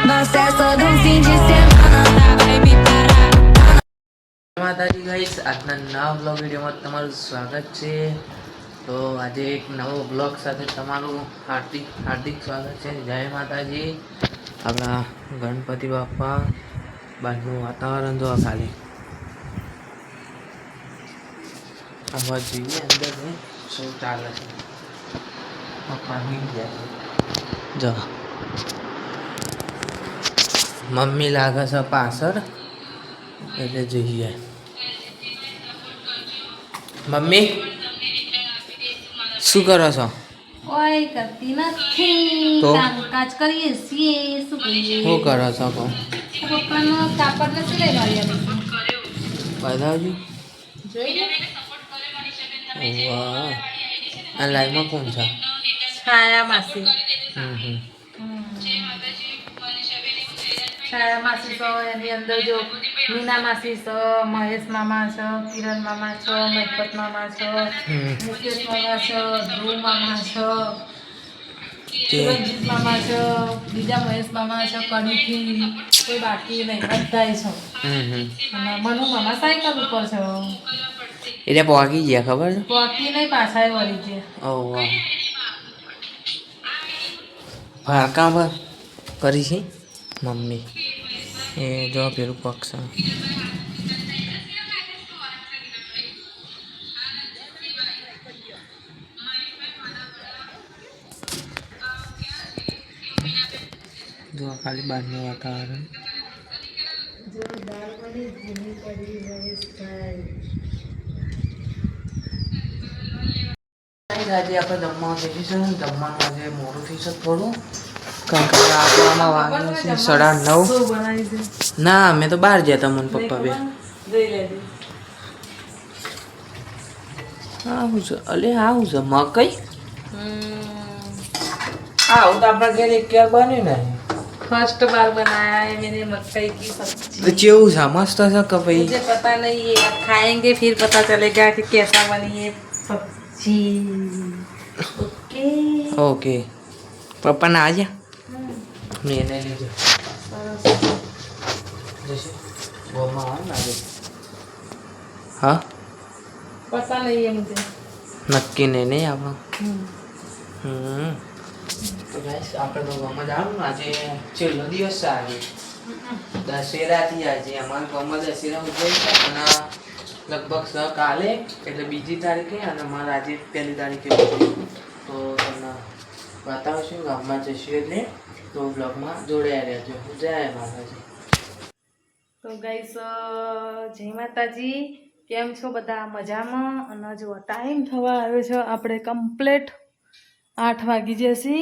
Nós festa do fim de semana, tá, vai me parar. માતાજી guys, આજના નવા blog વિડીયોમાં તમારું સ્વાગત છે. તો આજે એક નવો બ્લોગ સાથે તમારું હાર્દિક સ્વાગત છે. જય માતાજી. આપણા ગણપતિ બાપા બહારનું વાતાવરણ જો ખાલી આવા જોઈએ અંદર શું ચાલે છે. પપ્પાની ગયા જો મમ્મી લાગે છે પાછળ એટલે જોઈએ. મમ્મી શું કરો છો? કોઈ કરતી નથી, તો? કામકાજ કરીએ છીએ. શું કરીએ? શું કરો છો કહો? પપ્પાનો કાપડ નથી લઈ આવ્યા. બતાવજો. જોઈ લે. વાહ, આ લાઈવમાં કોણ છે? છાયા માસી. હમ. છાયા માસી તો એની અંદર જો મીના માસી છે, મહેશ મામા છે, કિરણ મામા છે, મહેપત મામા છે, મુકેશ મામા છે, ધ્રુવ મામા છે, સુરજીત મામા છે, બીજા મહેશ મામા છે, કનીથી કોઈ બાકી નહીં, બધાય છે. અને મનુ મામા સાયકલ ઉપર છે. એટલે પહોંચી ગયા ખબર છે? પોકી નહીં, પાછા વળી છે. ઓહ વાહ, ભાકા પર કરી છે મમ્મી એ જો પેલું પક્ષ જો ખાલી બહારનું વાતાવરણ. આજે આપણે જમવા બેસીશું. જમવાનું આજે મોડું થઈ છે થોડું, કારણ કે આપણામાં વાગ્યું છે 9:30. શું બનાવી છે? ના, અમે તો બહાર ગયા હતા મન પપ્પા બે. જોઈ લેજે. આવું છે અલે, આવું છે મકઈ. આવું તો આપણા ઘરે એક વાર બન્યું ને. फर्स्ट बार बनाया है मैंने मकई की તો सब्जी. કેવું છે? મસ્ત છે કે ભાઈ? मुझे पता नहीं है, आप खाएंगे फिर पता चलेगा कि कैसा बनी है सब्जी. ओके. ઓકે, પપ્પાને આવ્યા મેં એને લીધું જશે ગોમાં આવે ને આજે. હા, पता नहीं है मुझे. નક્કી નહીં નહીં આપણો. તો ગાઈસ, આપણે તો ગામમાં જવાનું આજે છેલ્લો દિવસ છે. આજે દશેરાથી આજે અમારા ગામમાં દશેરા ઉજવાય છે અને લગભગ કાલે એટલે 2જી તારીખે અને અમારે આજે 1લી તારીખે ઉજવાય. તો તમને બતાવશું, ગામમાં જઈશું એટલે તો બ્લોગમાં જોડાયા રહેજો. જય માતાજી. તો ગાઈસ, જય માતાજી. કેમ છો બધા? મજામાં? અને જો ટાઈમ થવા આવ્યો છે, આપણે કમ્પ્લેટ 8 વાગી જશે.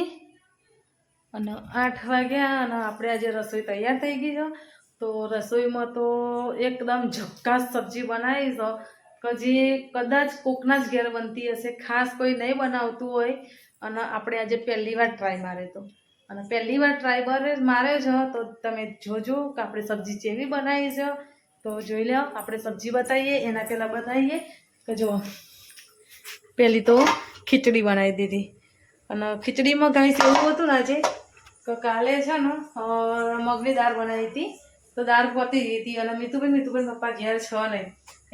અને 8 વાગ્યા અને આપણે આજે રસોઈ તૈયાર થઈ ગઈ છે. તો રસોઈમાં તો એકદમ ઝક્કાસ સબ્જી બનાવી છે કે જે કદાચ કોકના જ ઘેર બનતી હશે, ખાસ કોઈ નહીં બનાવતું હોય. અને આપણે આજે પહેલી વાર ટ્રાય મારે તો, અને પહેલી વાર ટ્રાય મારે છે તો તમે જોજો કે આપણે સબ્જી કેવી બનાવી છે. તો જોઈ લો, આપણે સબ્જી બતાવીએ એના પહેલાં બતાવીએ કે જો પહેલી તો ખીચડી બનાવી દીધી. અને ખીચડીમાં ગાઈસ એવું હતું ને આજે કે કાલે છે ને મગની દાળ બનાવી હતી, તો દાળ પતી ગઈ હતી. અને મીતુબેન પપ્પા ઘેર છ નહીં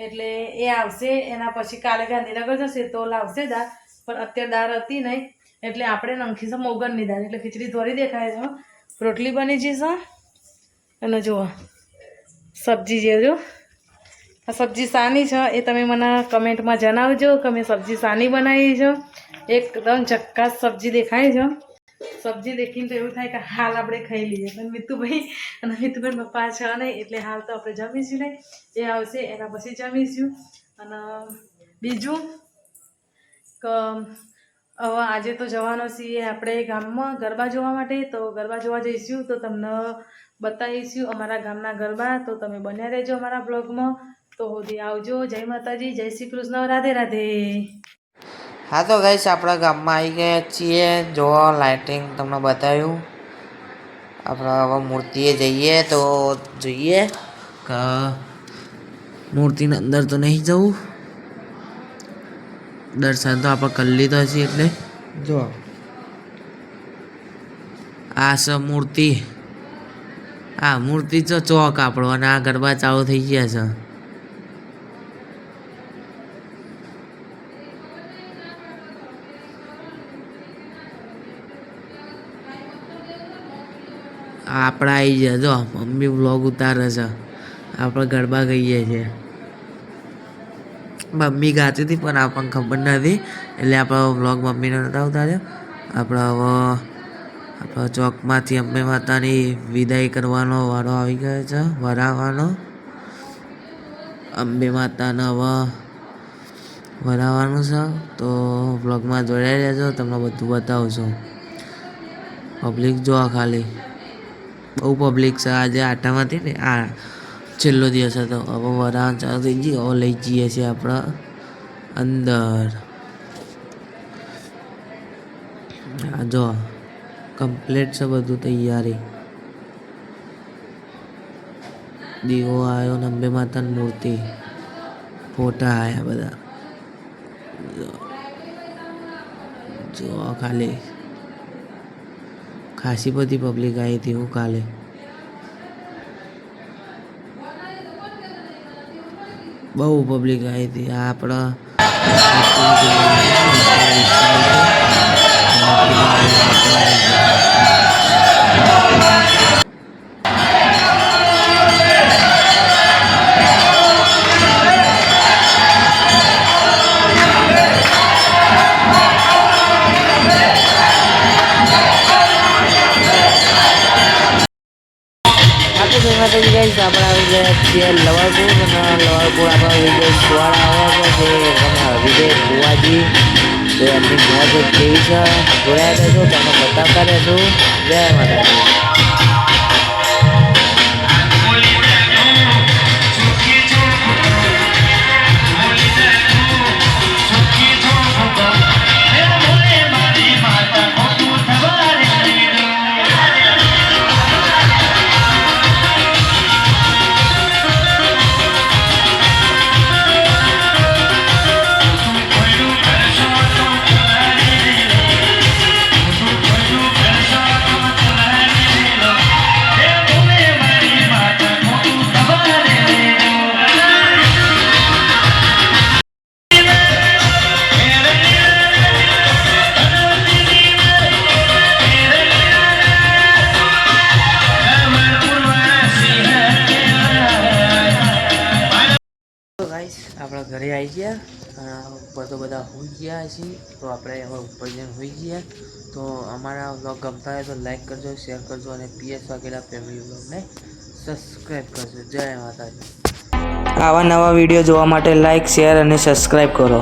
એટલે એ આવશે, એના પછી કાલે ગાંધીનગર જશે તો લાવશે દાળ. પણ અત્યારે દાળ હતી નહીં એટલે આપણે નંખી છે મોગરની દાળ, એટલે ખીચડી ધોરી દેખાય છે. રોટલી બની જશે. અને જુઓ સબ્જી જેજો, આ સબ્જી સાની છે એ તમે મને કમેન્ટમાં જણાવજો કે મેં સબ્જી સાની બનાવી છે. એકદમ ઝક્કાસ સબ્જી દેખાય છે. સબ્જી દેખીને તો એવું થાય કે હાલ આપણે ખાઈ લઈએ, પણ મીતુભાઈ અને મીતુબેન પપ્પા છે નહીં એટલે હાલ તો આપણે જમીશું નહીં. એ આવશે એના પછી જમીશું. અને બીજું કે હવે આજે તો જવાનો છીએ આપણે ગામમાં ગરબા જોવા માટે. તો ગરબા જોવા જઈશું તો તમને બતાવીશું અમારા ગામના ગરબા. તો તમે બન્યા રહેજો અમારા બ્લોગમાં. તો સુધી આવજો. જય માતાજી, જય શ્રી કૃષ્ણ, રાધે રાધે. હા તો ગાઈસ, આપણા ગામમાં આવી ગયા છીએ. જો લાઇટિંગ તમને બતાવ્યું. આપણે હવે મૂર્તિએ જઈએ તો જોઈએ કે મૂર્તિની અંદર તો નહીં જવું. દર્શન તો આપણે કરી લીધા છીએ એટલે જો આ છે મૂર્તિ આ મૂર્તિ તો ચોક આપણો અને આ ગરબા ચાલુ થઈ ગયા છે. આપણા આવી ગયા જો મમ્મી વ્લોગ ઉતારે છે, આપણે ગરબા ગઈએ છીએ. મમ્મી ગાતી હતી પણ આપણને ખબર નથી એટલે આપણો વ્લોગ મમ્મીને નહોતા ઉતાર્યો. આપણે હવે આપણા ચોકમાંથી અંબે માતાની વિદાય કરવાનો વારો આવી ગયો છે, વરાવવાનો. અંબે માતાને હવે વરાવવાનું છે તો વ્લોગમાં જોડાઈ રહેજો, તમને બધું બતાવું છું. પબ્લિક જોવા ખાલી બહુ પબ્લિક છે આજે આટામાંથી ને આ છેલ્લો દિવસ હતો. હવે વરાવણ ચાલુ થઈ ગઈ, હવે લઈ જઈએ છીએ આપણે અંદર. આ જો કમ્પ્લીટ છે બધું તૈયારી. દીવો આવ્યો ને અંબે માતાની મૂર્તિ, ફોટા આવ્યા બધા. જો ખાલી ખાસી બધી પબ્લિક આવી હતી હું કાલે. બહુ પબ્લિક આવી હતી. આ આપણા માતાજી ગાઈસ આપણે આવી ગયા છીએ લવારપુર અને લવારપુર આપણે વિજય સ્વાળ આવ્યા છે જે વિજય બુવાજી. તો એમની મોજ કેવી છે જોડાયા રહેજો, તમે બતાવતા રહેજો. જય માતાજી. આપણા ઘરે આવી ગયા, ઉપર તો બધા હોઈ ગયા છીએ, તો આપણે હવે ઉપર જઈને હોઈ ગયા. તો અમારા વ્લોગ ગમતા હોય તો લાઈક કરજો, શેર કરજો અને PS વાઘેલા ફેમિલી વ્લોગને સબસ્ક્રાઈબ કરજો. જય માતાજી. આવા નવા વિડીયો જોવા માટે લાઈક, શેર અને સબસ્ક્રાઈબ કરો.